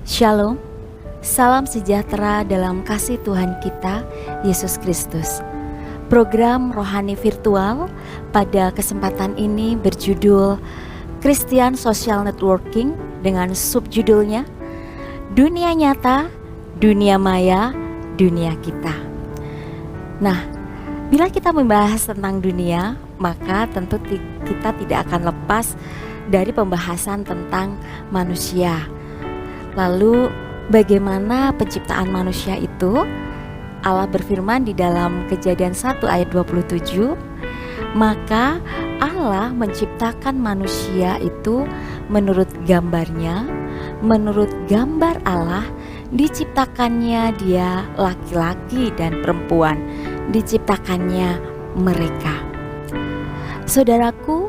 Shalom, salam sejahtera dalam kasih Tuhan kita, Yesus Kristus. Program Rohani Virtual pada kesempatan ini berjudul Christian Social Networking dengan subjudulnya Dunia Nyata, Dunia Maya, Dunia Kita. Nah, bila kita membahas tentang dunia, maka tentu kita tidak akan lepas dari pembahasan tentang manusia. Lalu bagaimana penciptaan manusia itu? Allah berfirman di dalam Kejadian 1 ayat 27, maka Allah menciptakan manusia itu menurut gambarnya, menurut gambar Allah diciptakannya dia laki-laki dan perempuan, diciptakannya mereka. Saudaraku,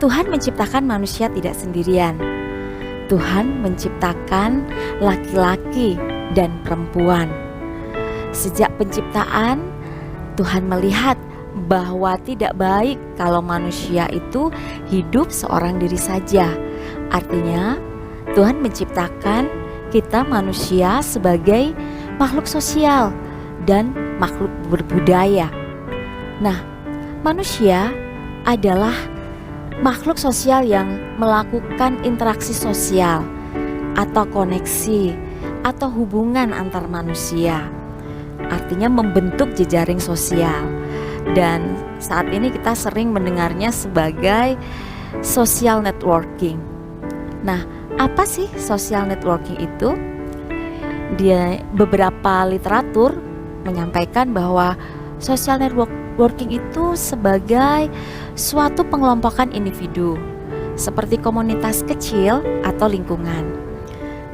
Tuhan menciptakan manusia tidak sendirian. Tuhan menciptakan laki-laki dan perempuan. Sejak penciptaan, Tuhan melihat bahwa tidak baik kalau manusia itu hidup seorang diri saja. Artinya, Tuhan menciptakan kita manusia sebagai makhluk sosial dan makhluk berbudaya. Nah, manusia adalah makhluk sosial yang melakukan interaksi sosial atau koneksi atau hubungan antar manusia. Artinya membentuk jejaring sosial. Dan saat ini kita sering mendengarnya sebagai social networking. Nah, apa sih social networking itu? Beberapa literatur menyampaikan bahwa social networking itu sebagai suatu pengelompokan individu seperti komunitas kecil atau lingkungan.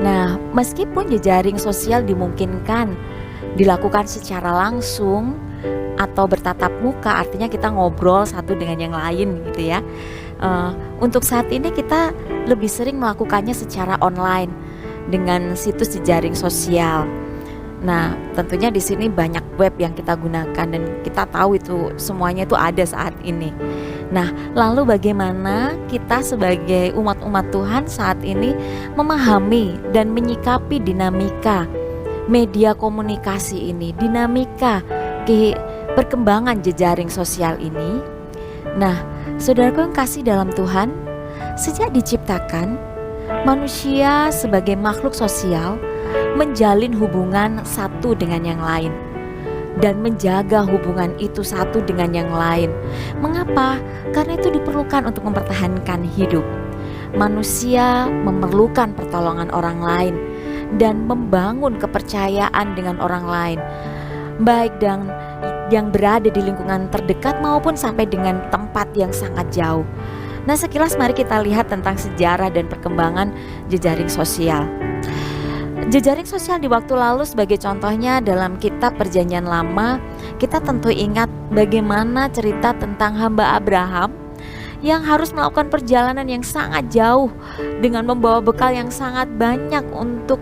Nah, meskipun jejaring sosial dimungkinkan dilakukan secara langsung atau bertatap muka, artinya kita ngobrol satu dengan yang lain gitu ya. Untuk saat ini kita lebih sering melakukannya secara online dengan situs jejaring sosial. Nah, tentunya di sini banyak web yang kita gunakan dan kita tahu itu semuanya itu ada saat ini. Nah, lalu bagaimana kita sebagai umat-umat Tuhan saat ini memahami dan menyikapi dinamika media komunikasi ini, dinamika perkembangan jejaring sosial ini? Nah, saudaraku yang kasih dalam Tuhan, sejak diciptakan, manusia sebagai makhluk sosial menjalin hubungan satu dengan yang lain dan menjaga hubungan itu satu dengan yang lain. Mengapa? Karena itu diperlukan untuk mempertahankan hidup. Manusia memerlukan pertolongan orang lain dan membangun kepercayaan dengan orang lain, baik yang berada di lingkungan terdekat maupun sampai dengan tempat yang sangat jauh. Nah, sekilas mari kita lihat tentang sejarah dan perkembangan jejaring sosial. Jejaring sosial di waktu lalu sebagai contohnya dalam kitab Perjanjian Lama, kita tentu ingat bagaimana cerita tentang hamba Abraham yang harus melakukan perjalanan yang sangat jauh dengan membawa bekal yang sangat banyak untuk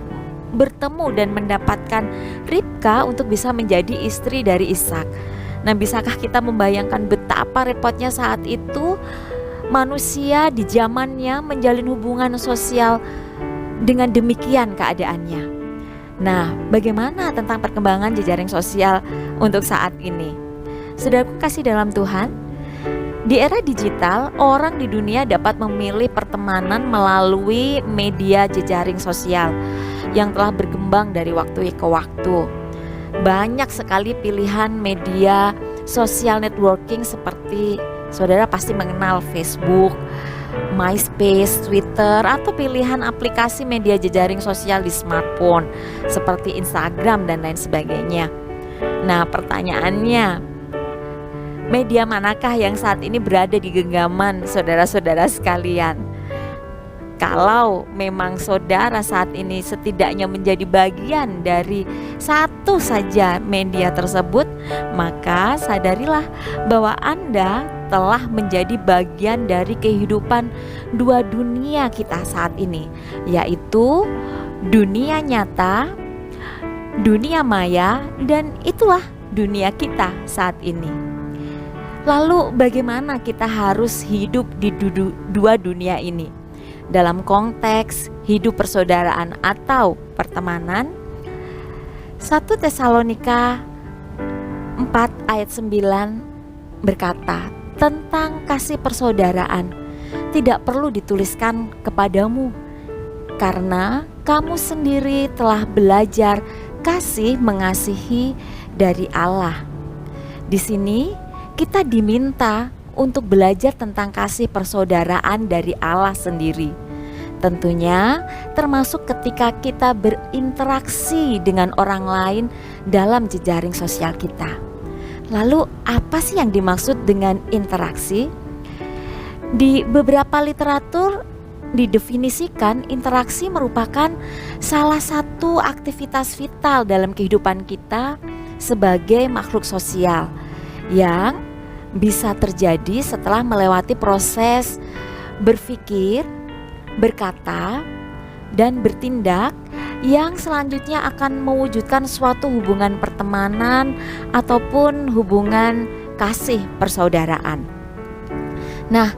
bertemu dan mendapatkan Ribka untuk bisa menjadi istri dari Ishak. Nah, bisakah kita membayangkan betapa repotnya saat itu manusia di zamannya menjalin hubungan sosial dengan demikian keadaannya. Nah, bagaimana tentang perkembangan jejaring sosial untuk saat ini? Saudaraku kasih dalam Tuhan, di era digital, orang di dunia dapat memilih pertemanan melalui media jejaring sosial yang telah berkembang dari waktu ke waktu. Banyak sekali pilihan media social networking seperti saudara pasti mengenal Facebook, MySpace, Twitter, atau pilihan aplikasi media jejaring sosial di smartphone seperti Instagram dan lain sebagainya. Nah, pertanyaannya, media manakah yang saat ini berada di genggaman saudara-saudara sekalian? Kalau memang saudara saat ini setidaknya menjadi bagian dari satu saja media tersebut, maka sadarilah bahwa Anda telah menjadi bagian dari kehidupan dua dunia kita saat ini, yaitu dunia nyata, dunia maya, dan itulah dunia kita saat ini. Lalu bagaimana kita harus hidup di dua dunia ini? dalam konteks hidup persaudaraan atau pertemanan. 1 Tesalonika 4 ayat 9 berkata, tentang kasih persaudaraan tidak perlu dituliskan kepadamu, karena kamu sendiri telah belajar kasih mengasihi dari Allah. Di sini kita diminta untuk belajar tentang kasih persaudaraan dari Allah sendiri. Tentunya termasuk ketika kita berinteraksi dengan orang lain dalam jejaring sosial kita. Lalu apa sih yang dimaksud dengan interaksi? Di beberapa literatur didefinisikan interaksi merupakan salah satu aktivitas vital dalam kehidupan kita sebagai makhluk sosial yang bisa terjadi setelah melewati proses berpikir, berkata, dan bertindak yang selanjutnya akan mewujudkan suatu hubungan pertemanan ataupun hubungan kasih persaudaraan. Nah,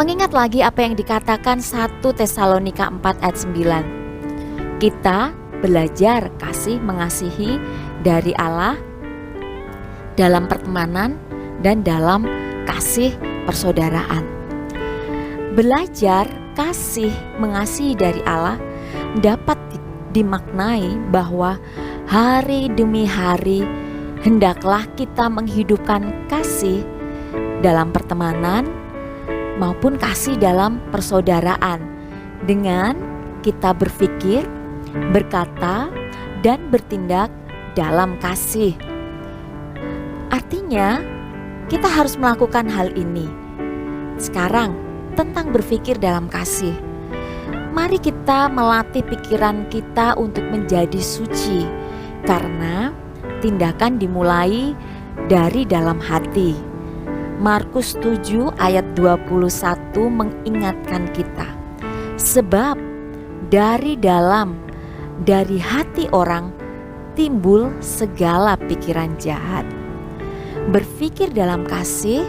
mengingat lagi apa yang dikatakan 1 Tesalonika 4 ayat 9. Kita belajar kasih mengasihi dari Allah dalam pertemanan dan dalam kasih persaudaraan. Belajar kasih mengasihi dari Allah dapat dimaknai bahwa hari demi hari hendaklah kita menghidupkan kasih dalam pertemanan maupun kasih dalam persaudaraan dengan kita berpikir, berkata, dan bertindak dalam kasih. Artinya, kita harus melakukan hal ini. Sekarang, tentang berpikir dalam kasih. Mari kita melatih pikiran kita untuk menjadi suci, karena tindakan dimulai dari dalam hati. Markus 7 ayat 21 mengingatkan kita, sebab dari hati orang timbul segala pikiran jahat. Berpikir dalam kasih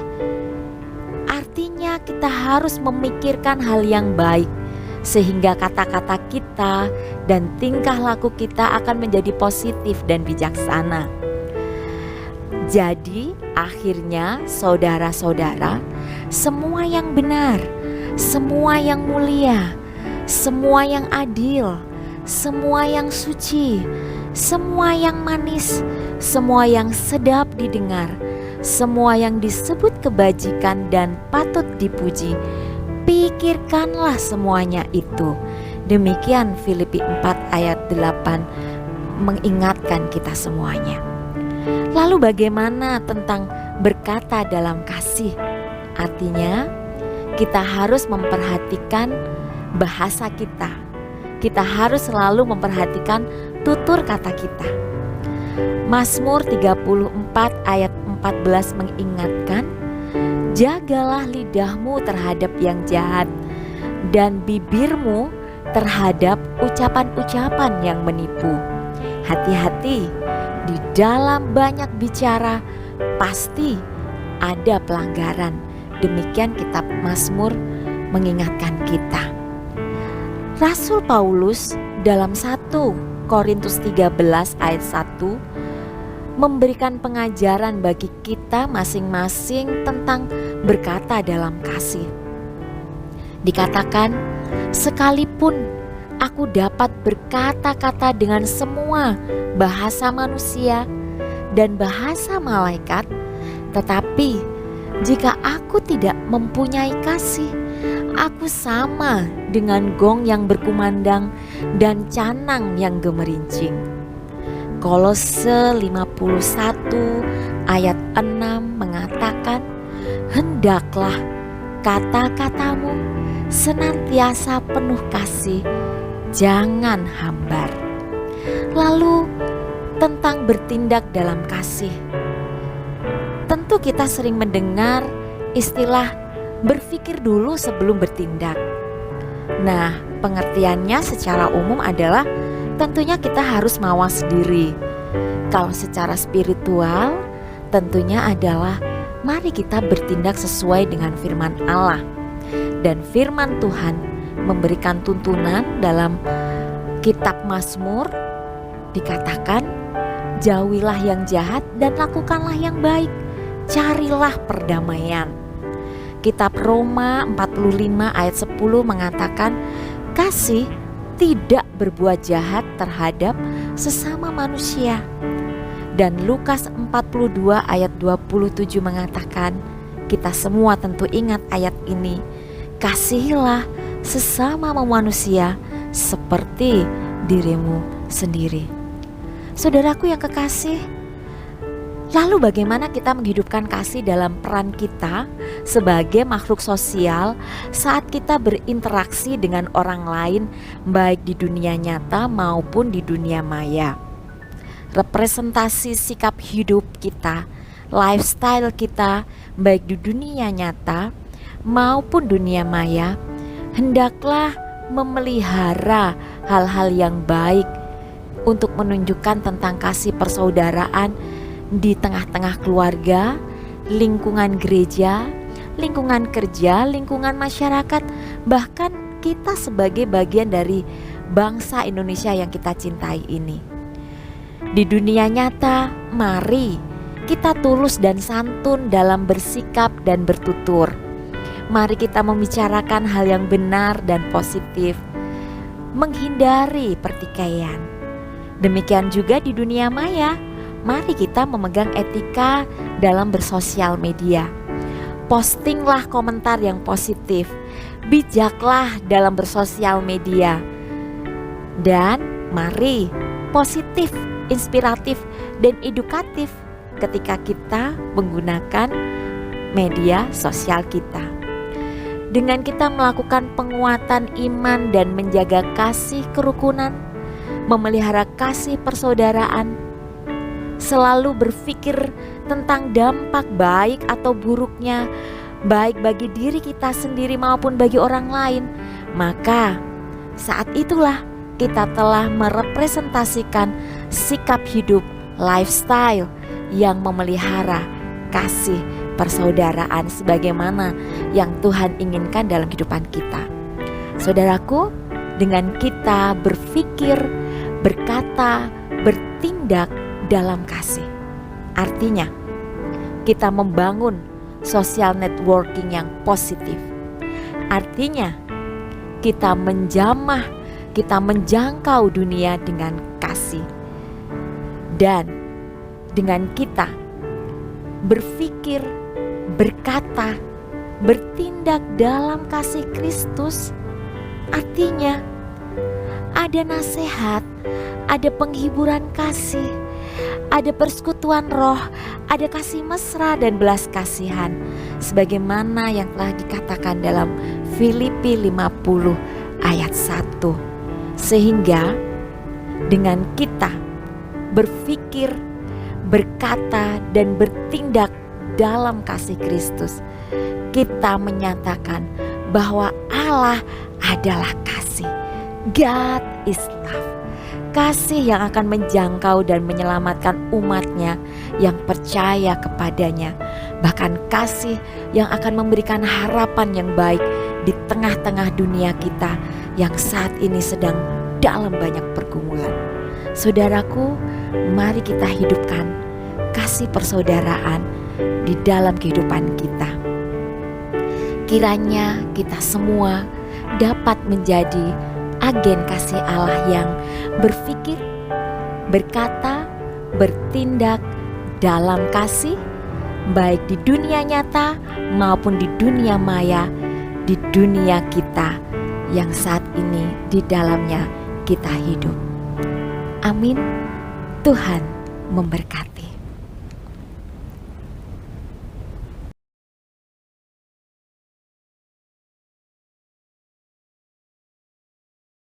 artinya kita harus memikirkan hal yang baik, sehingga kata-kata kita dan tingkah laku kita akan menjadi positif dan bijaksana. Jadi akhirnya saudara-saudara, semua yang benar, semua yang mulia, semua yang adil, semua yang suci, semua yang manis, semua yang sedap didengar, semua yang disebut kebajikan dan patut dipuji, pikirkanlah semuanya itu. Demikian Filipi 4 ayat 8 mengingatkan kita semuanya. Lalu bagaimana tentang berkata dalam kasih? Artinya kita harus memperhatikan bahasa kita. Kita harus selalu memperhatikan tutur kata kita. Mazmur 34 ayat 14 mengingatkan, jagalah lidahmu terhadap yang jahat dan bibirmu terhadap ucapan-ucapan yang menipu. Hati-hati, di dalam banyak bicara pasti ada pelanggaran. Demikian kitab Mazmur mengingatkan kita. Rasul Paulus dalam 1 Korintus 13 ayat 1 memberikan pengajaran bagi kita masing-masing tentang berkata dalam kasih. Dikatakan, sekalipun aku dapat berkata-kata dengan semua bahasa manusia dan bahasa malaikat, tetapi jika aku tidak mempunyai kasih, aku sama dengan gong yang berkumandang dan canang yang gemerincing. Kolose 51 ayat 6 mengatakan, hendaklah kata-katamu senantiasa penuh kasih, jangan hambar. Lalu tentang bertindak dalam kasih. Tentu kita sering mendengar istilah berpikir dulu sebelum bertindak. Nah, pengertiannya secara umum adalah tentunya kita harus mawas diri. Kalau secara spiritual, tentunya adalah mari kita bertindak sesuai dengan firman Allah. Dan firman Tuhan memberikan tuntunan dalam kitab Mazmur, dikatakan, jauhilah yang jahat dan lakukanlah yang baik, carilah perdamaian. Kitab Roma 45 ayat 10 mengatakan, kasih tidak berbuat jahat terhadap sesama manusia. Dan Lukas 42 ayat 27 mengatakan, kita semua tentu ingat ayat ini, kasihilah sesama manusia seperti dirimu sendiri. Saudaraku yang kekasih, lalu bagaimana kita menghidupkan kasih dalam peran kita sebagai makhluk sosial saat kita berinteraksi dengan orang lain, baik di dunia nyata maupun di dunia maya? Representasi sikap hidup kita, lifestyle kita, baik di dunia nyata maupun dunia maya, hendaklah memelihara hal-hal yang baik untuk menunjukkan tentang kasih persaudaraan di tengah-tengah keluarga, lingkungan gereja, lingkungan kerja, lingkungan masyarakat, bahkan kita sebagai bagian dari bangsa Indonesia yang kita cintai ini. Di dunia nyata, mari kita tulus dan santun dalam bersikap dan bertutur. Mari kita membicarakan hal yang benar dan positif, menghindari pertikaian. Demikian juga di dunia maya, mari kita memegang etika dalam bersosial media. Postinglah komentar yang positif, bijaklah dalam bersosial media. Dan mari positif, inspiratif, dan edukatif ketika kita menggunakan media sosial kita. Dengan kita melakukan penguatan iman dan menjaga kasih kerukunan, memelihara kasih persaudaraan, selalu berpikir tentang dampak baik atau buruknya, baik bagi diri kita sendiri maupun bagi orang lain, maka saat itulah kita telah merepresentasikan sikap hidup, lifestyle yang memelihara kasih persaudaraan sebagaimana yang Tuhan inginkan dalam kehidupan kita. Saudaraku, dengan kita berpikir, berkata, bertindak dalam kasih, artinya kita membangun social networking yang positif. Artinya kita menjamah, kita menjangkau dunia dengan kasih. Dan dengan kita berpikir, berkata, bertindak dalam kasih Kristus, artinya ada nasihat, ada penghiburan kasih, ada persekutuan roh, ada kasih mesra dan belas kasihan, sebagaimana yang telah dikatakan dalam Filipi 50 ayat 1. Sehingga dengan kita berpikir, berkata, dan bertindak dalam kasih Kristus, kita menyatakan bahwa Allah adalah kasih. God is love. Kasih yang akan menjangkau dan menyelamatkan umatnya yang percaya kepadanya. Bahkan kasih yang akan memberikan harapan yang baik di tengah-tengah dunia kita yang saat ini sedang dalam banyak pergumulan. Saudaraku, mari kita hidupkan kasih persaudaraan di dalam kehidupan kita. Kiranya kita semua dapat menjadi agen kasih Allah yang berpikir, berkata, bertindak dalam kasih, baik di dunia nyata maupun di dunia maya, di dunia kita yang saat ini di dalamnya kita hidup. Amin. Tuhan memberkati.